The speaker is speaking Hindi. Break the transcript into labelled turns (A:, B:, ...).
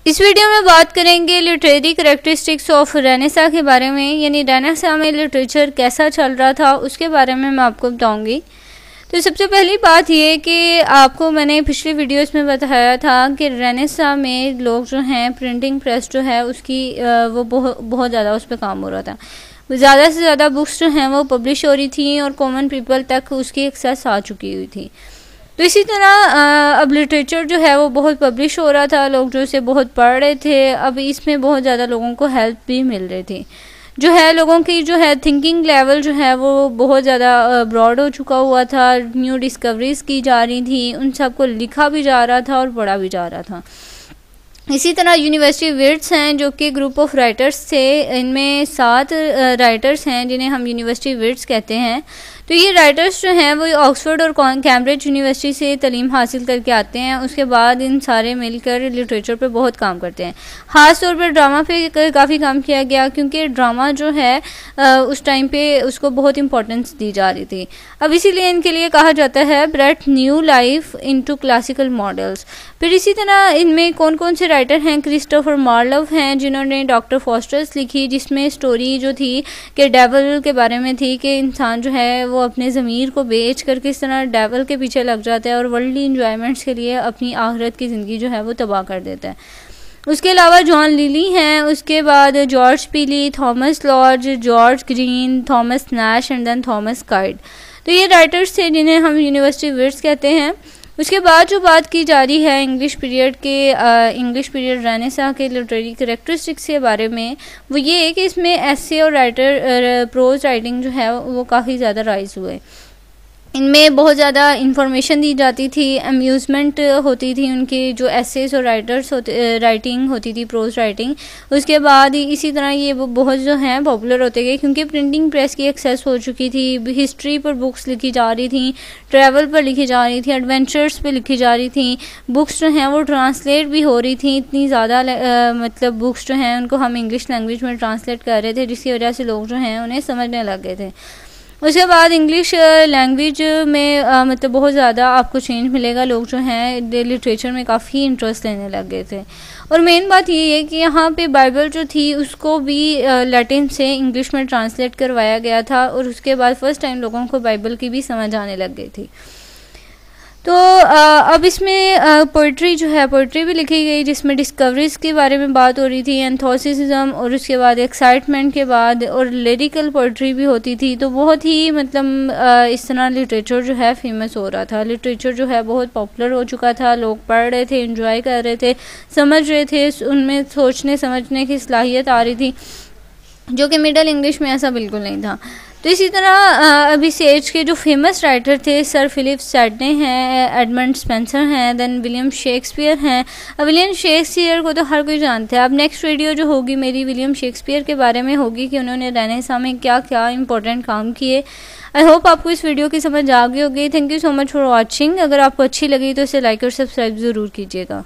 A: इस वीडियो में बात करेंगे लिटरेरी करैक्टरिस्टिक्स ऑफ रेनेसां के बारे में, यानी रेनेसां में लिटरेचर कैसा चल रहा था उसके बारे में मैं आपको बताऊंगी। तो सबसे पहली बात ये कि आपको मैंने पिछली वीडियोस में बताया था कि रेनेसां में लोग जो हैं प्रिंटिंग प्रेस जो है उसकी वो बहुत ज़्यादा उस पर काम हो रहा था। ज़्यादा से ज़्यादा बुक्स जो हैं वो पब्लिश हो रही थी और कॉमन पीपल तक उसकी एक्सेस आ चुकी हुई थी। तो इसी तरह अब लिटरेचर जो है वो बहुत पब्लिश हो रहा था, लोग जो इसे बहुत पढ़ रहे थे। अब इसमें बहुत ज़्यादा लोगों को हेल्प भी मिल रही थी, जो है लोगों की जो है थिंकिंग लेवल जो है वो बहुत ज़्यादा ब्रॉड हो चुका हुआ था। न्यू डिस्कवरीज की जा रही थी, उन सबको लिखा भी जा रहा था और पढ़ा भी जा रहा था। इसी तरह यूनिवर्सिटी विर्ट्स हैं जो कि ग्रुप ऑफ राइटर्स थे। इनमें 7 राइटर्स हैं जिन्हें हम यूनिवर्सिटी विर्ट्स कहते हैं। तो ये राइटर्स जो हैं वो ऑक्सफोर्ड और कैम्ब्रिज यूनिवर्सिटी से तालीम हासिल करके आते हैं। उसके बाद इन सारे मिलकर लिटरेचर पे बहुत काम करते हैं। ख़ास तौर पर ड्रामा पे काफ़ी काम किया गया, क्योंकि ड्रामा जो है उस टाइम पे उसको बहुत इंपॉर्टेंस दी जा रही थी। अब इसीलिए इनके लिए कहा जाता है breathe new life into classical models. फिर इसी तरह इनमें कौन कौन से राइटर हैं? क्रिस्टोफर मार्लोव हैं जिन्होंने डॉक्टर फॉस्टर्स लिखी, जिसमें स्टोरी जो थी कि डेविल के बारे में थी कि इंसान जो है वो अपने ज़मीर को बेच कर किस तरह डेविल के पीछे लग जाता है और वर्ल्डली इंजॉयमेंट्स के लिए अपनी आखिरत की ज़िंदगी जो है वो तबाह कर देता है। उसके अलावा जॉन लिली हैं, उसके बाद George Peele, Thomas Lodge, George Green, Thomas Nashe and then Thomas Kyd. तो ये राइटर्स थे जिन्हें हम यूनिवर्सिटी विर्ट्स कहते हैं। उसके बाद जो बात की जा रही है इंग्लिश पीरियड रेनेसां के लिटरेरी करैक्टरिस्टिक्स के बारे में, वो ये है कि इसमें एसे और प्रोज राइटिंग जो है वो काफ़ी ज़्यादा राइज हुए। इनमें बहुत ज़्यादा इंफॉर्मेशन दी जाती थी, अम्यूज़मेंट होती थी उनकी जो एसेस और राइटिंग होती थी, प्रोज राइटिंग। उसके बाद इसी तरह ये बहुत जो हैं पॉपुलर होते गए, क्योंकि प्रिंटिंग प्रेस की एक्सेस हो चुकी थी। हिस्ट्री पर बुक्स लिखी जा रही थी, ट्रैवल पर लिखी जा रही थी, एडवेंचर्स पे लिखी जा रही थी। बुक्स जो हैं वो ट्रांसलेट भी हो रही थी। इतनी ज़्यादा मतलब बुक्स जो हैं उनको हम इंग्लिश लैंग्वेज में ट्रांसलेट कर रहे थे, जिसकी वजह से लोग जो हैं उन्हें समझने लग गए थे। उसके बाद इंग्लिश लैंग्वेज में मतलब बहुत ज़्यादा आपको चेंज मिलेगा। लोग जो हैं लिटरेचर में काफ़ी इंटरेस्ट लेने लग गए थे। और मेन बात ये है कि यहाँ पे बाइबल जो थी उसको भी लैटिन से इंग्लिश में ट्रांसलेट करवाया गया था, और उसके बाद फर्स्ट टाइम लोगों को बाइबल की भी समझ आने लग गई थी। तो अब इसमें पोइट्री जो है पोइट्री भी लिखी गई, जिसमें डिस्कवरीज के बारे में बात हो रही थी, एंथोसिज्म, और उसके बाद एक्साइटमेंट के बाद और लिरिकल पोइट्री भी होती थी। तो बहुत ही मतलब इस तरह लिटरेचर जो है फेमस हो रहा था। लिटरेचर जो है बहुत पॉपुलर हो चुका था, लोग पढ़ रहे थे, एंजॉय कर रहे थे, समझ रहे थे, उनमें सोचने समझने की सलाहियत आ रही थी, जो कि मिडल इंग्लिश में ऐसा बिल्कुल नहीं था। तो इसी तरह अभी इस एज के जो फेमस राइटर थे सर फिलिप सैडने हैं, एडमंड स्पेंसर हैं, देन विलियम शेक्सपियर हैं। विलियम शेक्सपियर को तो हर कोई जानता है। अब नेक्स्ट वीडियो जो होगी मेरी विलियम शेक्सपियर के बारे में होगी कि उन्होंने रेनेसां में क्या क्या इंपॉर्टेंट काम किए। आई होप आपको इस वीडियो की समझ आ गई होगी। Thank you so much for watching. अगर आपको अच्छी लगी तो इसे लाइक और सब्सक्राइब ज़रूर कीजिएगा।